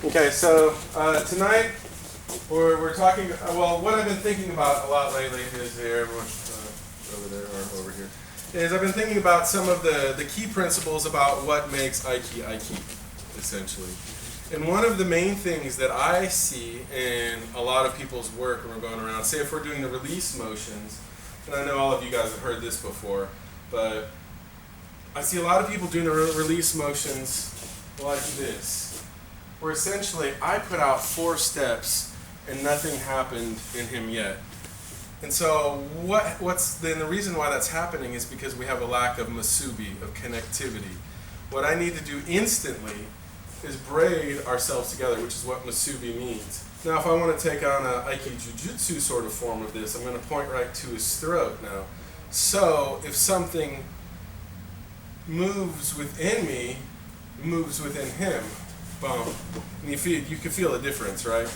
Okay, so tonight we're talking. Well, what I've been thinking about a lot lately is here, everyone over there or over here, is I've been thinking about some of the key principles about what makes Aiki, essentially. And one of the main things that I see in a lot of people's work when we're going around, say if we're doing the release motions, and I know all of you guys have heard this before, but I see a lot of people doing the release motions like this, where essentially I put out 4 steps and nothing happened in him yet. And so the reason why that's happening is because we have a lack of Musubi, of connectivity. What I need to do instantly is braid ourselves together, which is what Musubi means. Now if I want to take on a Aiki Jujutsu sort of form of this, I'm going to point right to his throat now. So if something moves within me, moves within him. Boom. And you can feel the difference, right?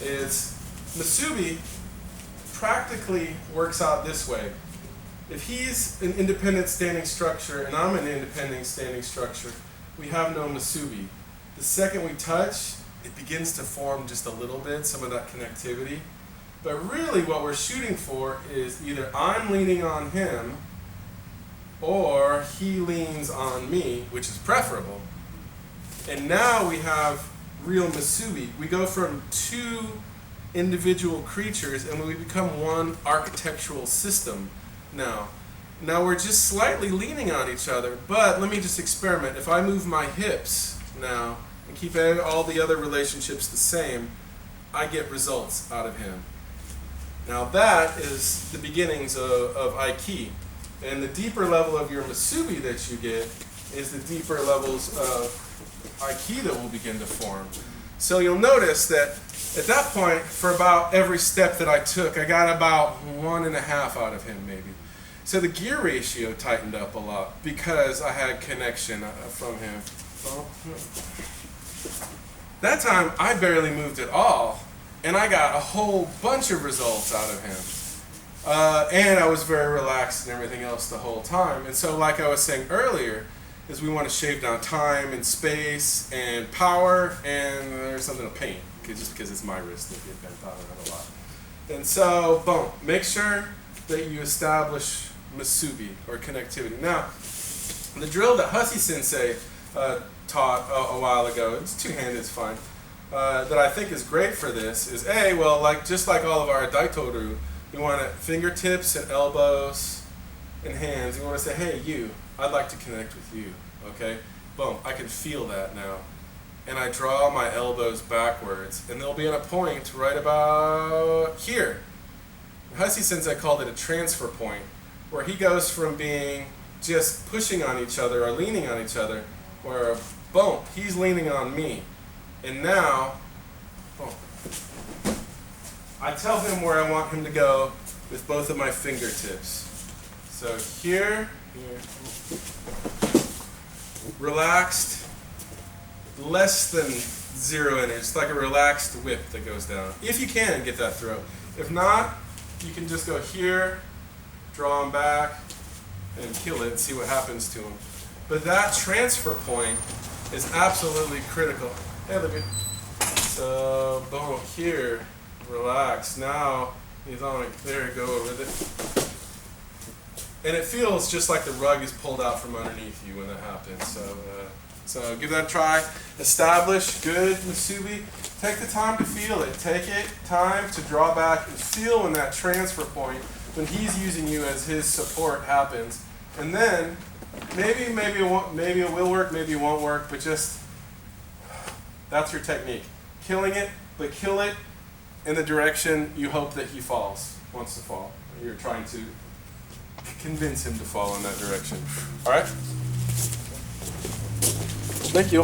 Is Musubi practically works out this way. If he's an independent standing structure and I'm an independent standing structure, we have no Musubi. The second we touch, it begins to form just a little bit, some of that connectivity. But really what we're shooting for is either I'm leaning on him or he leans on me, which is preferable. And now we have real Musubi. We go from 2 individual creatures and we become one architectural system now. Now we're just slightly leaning on each other, but let me just experiment. If I move my hips now and keep all the other relationships the same, I get results out of him. Now that is the beginnings of Aiki. And the deeper level of your Musubi that you get is the deeper levels of Aiki that will begin to form. So you'll notice that at that point, for about every step that I took, I got about 1.5 out of him maybe. So the gear ratio tightened up a lot because I had connection from him. That time I barely moved at all, and I got a whole bunch of results out of him. And I was very relaxed and everything else the whole time. And so like I was saying earlier, is we want to shave down time and space and power, and there's something to paint, just because it's my wrist that get bent out of it a lot. And so, boom, make sure that you establish Musubi, or connectivity. Now, the drill that Hussey Sensei taught a while ago, it's 2-handed, it's fine, that I think is great for this is, just like all of our Daitoru, you want to fingertips and elbows and hands. You want to say, hey, you, I'd like to connect with you, okay? Boom, I can feel that now. And I draw my elbows backwards, and they'll be at a point right about here. Hussey Sensei called it a transfer point, where he goes from being just pushing on each other or leaning on each other, where, boom, he's leaning on me. And now, boom, I tell him where I want him to go with both of my fingertips. So here, relaxed, less than 0 inches. It's like a relaxed whip that goes down. If you can, get that throw. If not, you can just go here, draw him back, and kill it and see what happens to him. But that transfer point is absolutely critical. Hey, look at. So, boom, here, relax. Now, he's on it. There, go over it. And it feels just like the rug is pulled out from underneath you when that happens. So give that a try. Establish good Musubi. Take the time to feel it. Take time to draw back and feel when that transfer point, when he's using you as his support, happens. And then maybe it will work, maybe it won't work, but just that's your technique. Killing it, but kill it in the direction you hope that he wants to fall. You're trying to convince him to fall in that direction. All right? Thank you.